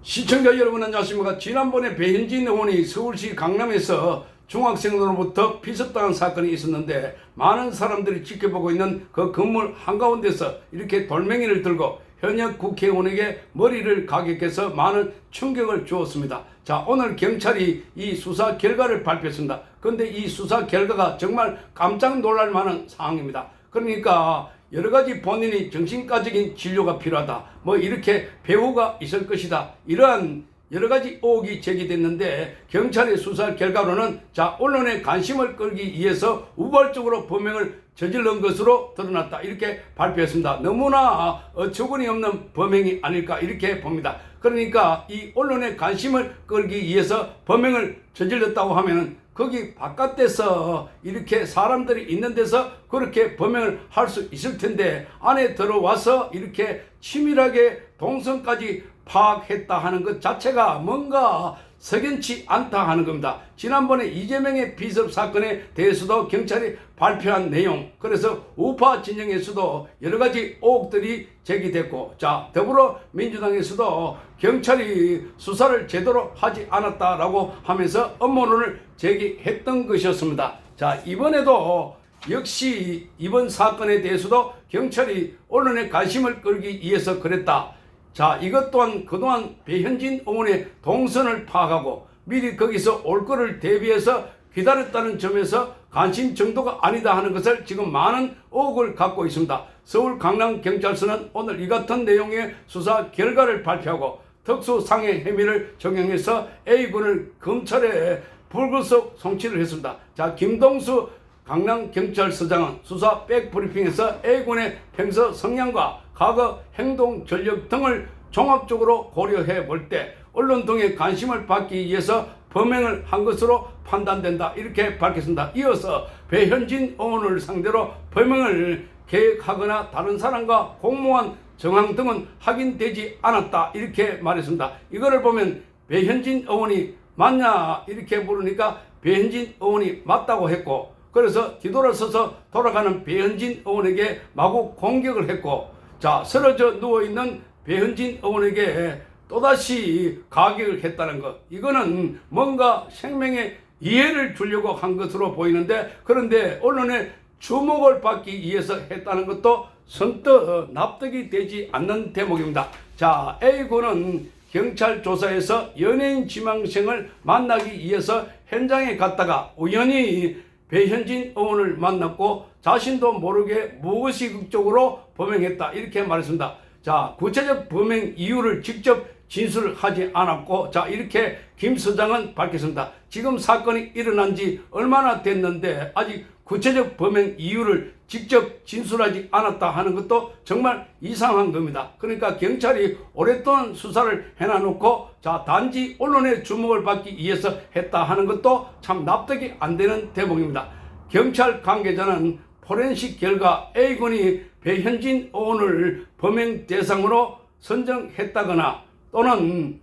시청자 여러분 안녕하십니까. 지난번에 배현진 의원이 서울시 강남에서 중학생으로부터 피습당한 사건이 있었는데 많은 사람들이 지켜보고 있는 그 건물 한가운데서 이렇게 돌멩이를 들고 현역 국회의원에게 머리를 가격해서 많은 충격을 주었습니다. 자, 오늘 경찰이 이 수사 결과를 발표했습니다. 그런데 이 수사 결과가 정말 깜짝 놀랄 만한 상황입니다. 그러니까 여러가지 본인이 정신과적인 진료가 필요하다, 뭐 이렇게 배우가 있을 것이다, 이러한 여러가지 의혹이 제기됐는데 경찰의 수사 결과로는 자, 언론의 관심을 끌기 위해서 우발적으로 범행을 저지른 것으로 드러났다, 이렇게 발표했습니다. 너무나 어처구니 없는 범행이 아닐까 이렇게 봅니다. 그러니까 이 언론의 관심을 끌기 위해서 범행을 저질렀다고 하면은 거기 바깥에서 이렇게 사람들이 있는 데서 그렇게 범행을 할 수 있을 텐데 안에 들어와서 이렇게 치밀하게 동선까지 파악했다 하는 것 자체가 뭔가 석연치 않다 하는 겁니다. 지난번에 이재명의 비섭 사건에 대해서도 경찰이 발표한 내용, 그래서 우파 진영에서도 여러 가지 의혹들이 제기됐고, 자, 더불어민주당에서도 경찰이 수사를 제대로 하지 않았다라고 하면서 업무론을 제기했던 것이었습니다. 자, 이번에도 역시 이번 사건에 대해서도 경찰이 언론의 관심을 끌기 위해서 그랬다. 자, 이것 또한 그동안 배현진 의원의 동선을 파악하고 미리 거기서 올 거를 대비해서 기다렸다는 점에서 관심 정도가 아니다 하는 것을 지금 많은 의혹을 갖고 있습니다. 서울 강남경찰서는 오늘 이 같은 내용의 수사 결과를 발표하고 특수상해 혐의를 적용해서 A군을 검찰에 불구속 송치를 했습니다. 자, 김동수 강남경찰서장은 수사 백브리핑에서 A군의 평소 성향과 과거 행동 전력 등을 종합적으로 고려해 볼 때 언론 등의 관심을 받기 위해서 범행을 한 것으로 판단된다, 이렇게 밝혔습니다. 이어서 배현진 의원을 상대로 범행을 계획하거나 다른 사람과 공모한 정황 등은 확인되지 않았다, 이렇게 말했습니다. 이거를 보면 배현진 의원이 맞냐 이렇게 물으니까 배현진 의원이 맞다고 했고, 그래서 뒤돌아서서 돌아가는 배현진 의원에게 마구 공격을 했고, 자, 쓰러져 누워있는 배현진 의원에게 또다시 가격을 했다는 것, 이거는 뭔가 생명에 이해를 주려고 한 것으로 보이는데, 그런데 언론의 주목을 받기 위해서 했다는 것도 선뜻 납득이 되지 않는 대목입니다. 자, A군은 경찰 조사에서 연예인 지망생을 만나기 위해서 현장에 갔다가 우연히 배현진 의원을 만났고 자신도 모르게 무의식적으로 범행했다, 이렇게 말했습니다. 자, 구체적 범행 이유를 직접 진술하지 않았고, 자, 이렇게 김 서장은 밝혔습니다. 지금 사건이 일어난 지 얼마나 됐는데 아직 구체적 범행 이유를 직접 진술하지 않았다 하는 것도 정말 이상한 겁니다. 그러니까 경찰이 오랫동안 수사를 해놔놓고 자, 단지 언론의 주목을 받기 위해서 했다 하는 것도 참 납득이 안 되는 대목입니다. 경찰 관계자는 포렌식 결과 A군이 배현진 의원을 범행 대상으로 선정했다거나 또는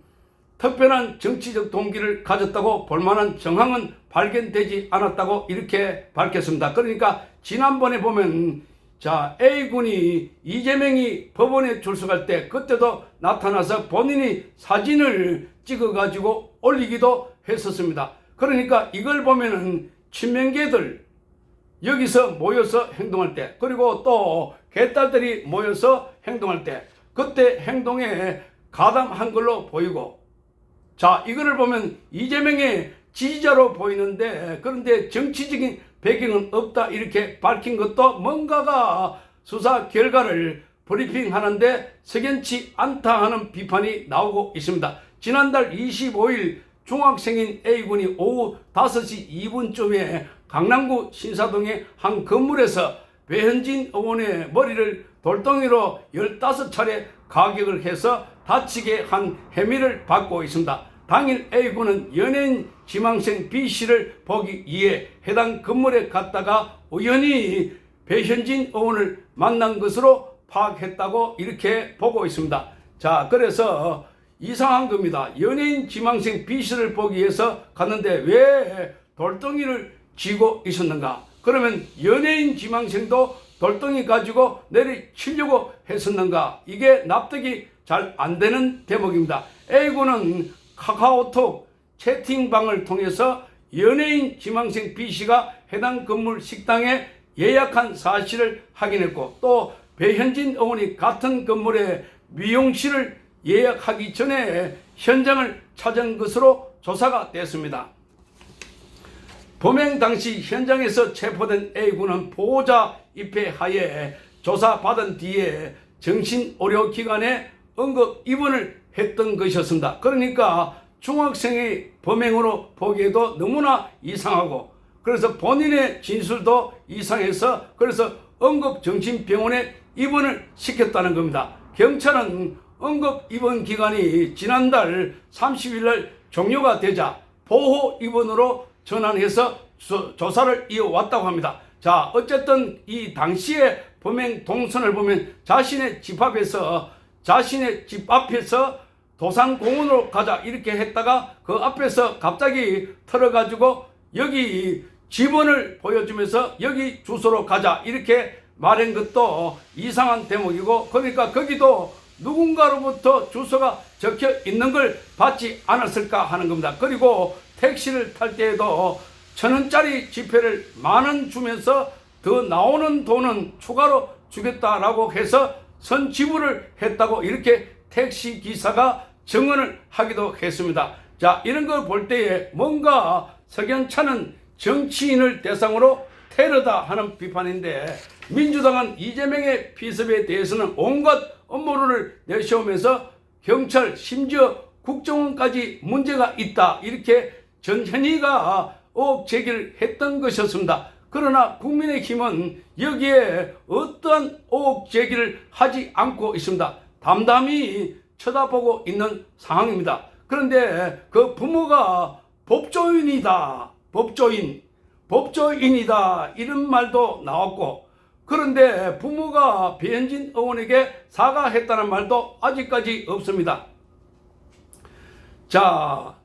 특별한 정치적 동기를 가졌다고 볼만한 정황은 발견되지 않았다고 이렇게 밝혔습니다. 그러니까 지난번에 보면 자, A군이 이재명이 법원에 출석할 때 그때도 나타나서 본인이 사진을 찍어 가지고 올리기도 했었습니다. 그러니까 이걸 보면은 친명계들 여기서 모여서 행동할 때, 그리고 또 개딸들이 모여서 행동할 때 그때 행동에 가담한 걸로 보이고, 자, 이거를 보면 이재명의 지지자로 보이는데 그런데 정치적인 배경은 없다, 이렇게 밝힌 것도 뭔가가 수사 결과를 브리핑하는데 석연치 않다 하는 비판이 나오고 있습니다. 지난달 25일 중학생인 A군이 오후 5시 2분쯤에 강남구 신사동의 한 건물에서 배현진 의원의 머리를 돌덩이로 15차례 가격을 해서 다치게 한 혐의를 받고 있습니다. 당일 A군은 연예인 지망생 B씨를 보기 위해 해당 건물에 갔다가 우연히 배현진 의원을 만난 것으로 파악했다고 이렇게 보고 있습니다. 자, 그래서 이상한 겁니다. 연예인 지망생 B씨를 보기 위해서 갔는데 왜 돌덩이를 쥐고 있었는가? 그러면 연예인 지망생도 돌덩이 가지고 내리치려고 했었는가? 이게 납득이 잘 안 되는 대목입니다. A군은 카카오톡 채팅방을 통해서 연예인 지망생 B씨가 해당 건물 식당에 예약한 사실을 확인했고, 또 배현진 의원이 같은 건물에 미용실을 예약하기 전에 현장을 찾은 것으로 조사가 됐습니다. 범행 당시 현장에서 체포된 A군은 보호자 입회하에 조사받은 뒤에 정신의료기관에 응급 입원을 했던 것이었습니다. 그러니까 중학생의 범행으로 보기에도 너무나 이상하고, 그래서 본인의 진술도 이상해서 그래서 응급정신병원에 입원을 시켰다는 겁니다. 경찰은 응급 입원 기간이 지난달 30일 날 종료가 되자 보호 입원으로 전환해서 조사를 이어왔다고 합니다. 자, 어쨌든 이 당시에 범행 동선을 보면 자신의 집 앞에서 도산공원으로 가자 이렇게 했다가 그 앞에서 갑자기 털어가지고 여기 집원을 보여주면서 여기 주소로 가자 이렇게 말한 것도 이상한 대목이고, 그러니까 거기도 누군가로부터 주소가 적혀 있는 걸 받지 않았을까 하는 겁니다. 그리고 택시를 탈 때에도 1,000원짜리 지폐를 10,000원 주면서 더 나오는 돈은 추가로 주겠다라고 해서 선지불을 했다고 이렇게 택시 기사가 증언을 하기도 했습니다. 자, 이런 걸 볼 때에 뭔가 석연찮은 정치인을 대상으로 테러다 하는 비판인데, 민주당은 이재명의 피습에 대해서는 온갖 음모론을 내세우면서 경찰 심지어 국정원까지 문제가 있다 이렇게 전현희가 의혹 제기를 했던 것이었습니다. 그러나 국민의힘은 여기에 어떠한 의혹 제기를 하지 않고 있습니다. 담담히 쳐다보고 있는 상황입니다. 그런데 그 부모가 법조인이다, 법조인이다 이런 말도 나왔고, 그런데 부모가 배현진 의원에게 사과했다는 말도 아직까지 없습니다. 자,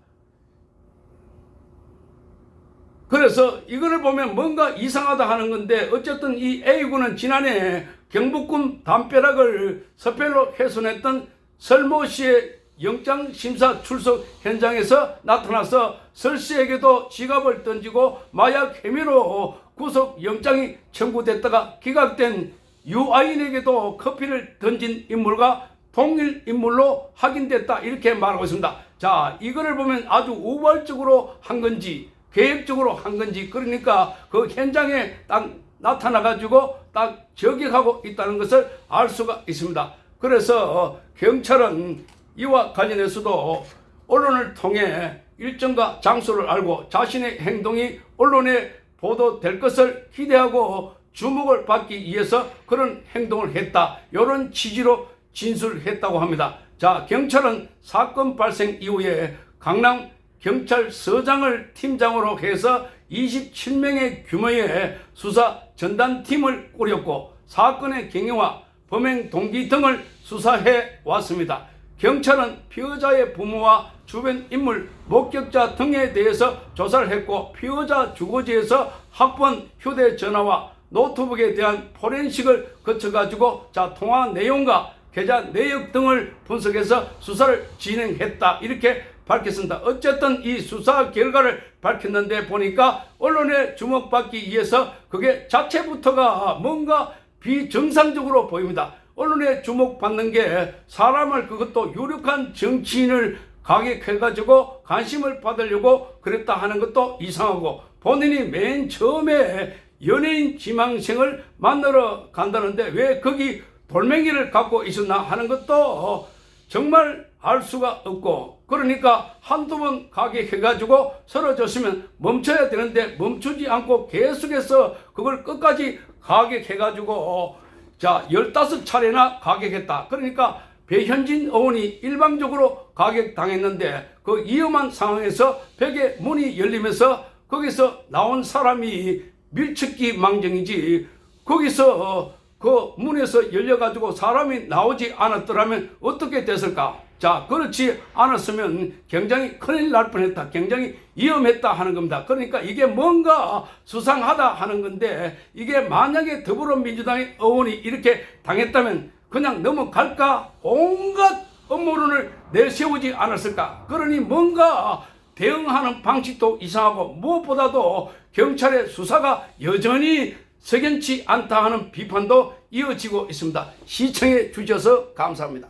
그래서 이거를 보면 뭔가 이상하다 하는 건데, 어쨌든 이 A군은 지난해 경북군 담벼락을 서펠로 훼손했던 설모 씨의 영장심사 출석 현장에서 나타나서 설 씨에게도 지갑을 던지고 마약 혐의로 구속영장이 청구됐다가 기각된 유아인에게도 커피를 던진 인물과 동일 인물로 확인됐다 이렇게 말하고 있습니다. 자, 이거를 보면 아주 우발적으로 한 건지 계획적으로 한 건지, 그러니까 그 현장에 딱 나타나가지고 딱 저격하고 있다는 것을 알 수가 있습니다. 그래서 경찰은 이와 관련해서도 언론을 통해 일정과 장소를 알고 자신의 행동이 언론에 보도될 것을 기대하고 주목을 받기 위해서 그런 행동을 했다, 이런 취지로 진술했다고 합니다. 자, 경찰은 사건 발생 이후에 강남 경찰서장을 팀장으로 해서 27명의 규모의 수사 전단팀을 꾸렸고 사건의 경위와 범행 동기 등을 수사해 왔습니다. 경찰은 피의자의 부모와 주변 인물, 목격자 등에 대해서 조사를 했고, 피의자 주거지에서 확보한 휴대전화와 노트북에 대한 포렌식을 거쳐가지고 통화 내용과 계좌 내역 등을 분석해서 수사를 진행했다 이렇게 밝혔습니다. 어쨌든 이 수사 결과를 밝혔는데 보니까 언론에 주목받기 위해서 그게 자체부터가 뭔가 비정상적으로 보입니다. 언론에 주목받는 게 사람을, 그것도 유력한 정치인을 가격해가지고 관심을 받으려고 그랬다 하는 것도 이상하고, 본인이 맨 처음에 연예인 지망생을 만나러 간다는데 왜 거기 돌멩이를 갖고 있었나 하는 것도 정말 알 수가 없고, 그러니까 한두 번 가격해가지고 쓰러졌으면 멈춰야 되는데 멈추지 않고 계속해서 그걸 끝까지 가격해가지고 15차례나 가격했다. 그러니까 배현진 의원이 일방적으로 가격당했는데 그 위험한 상황에서 벽에 문이 열리면서 거기서 나온 사람이 밀치기 망정이지, 거기서 그 문에서 열려가지고 사람이 나오지 않았더라면 어떻게 됐을까? 자, 그렇지 않았으면 굉장히 큰일 날 뻔했다, 굉장히 위험했다 하는 겁니다. 그러니까 이게 뭔가 수상하다 하는 건데, 이게 만약에 더불어민주당의 의원이 이렇게 당했다면 그냥 넘어갈까? 온갖 음모론을 내세우지 않았을까? 그러니 뭔가 대응하는 방식도 이상하고 무엇보다도 경찰의 수사가 여전히 석연치 않다 하는 비판도 이어지고 있습니다. 시청해 주셔서 감사합니다.